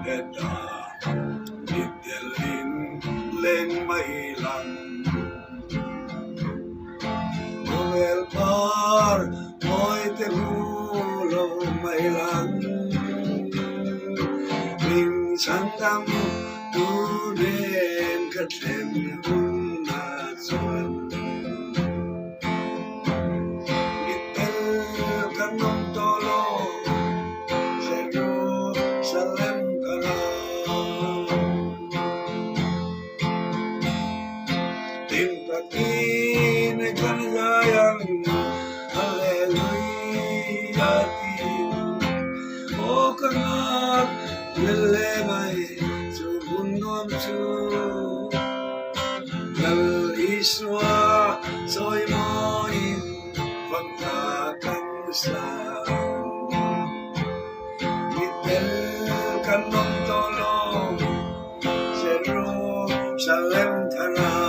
Eda Idelin Leng Mailang Noel Par Moy Tegulo Mailang Minsan dam Tunen Katlem Unatsuan Itel Kanong Tolo Jerusalem Karam Timpakin Kanayang Hallelujah O kangat Lelemay Subunom su Nal iswa Soy moin Pagkakan sa Itel Kanong Tolo Jerusalem Karam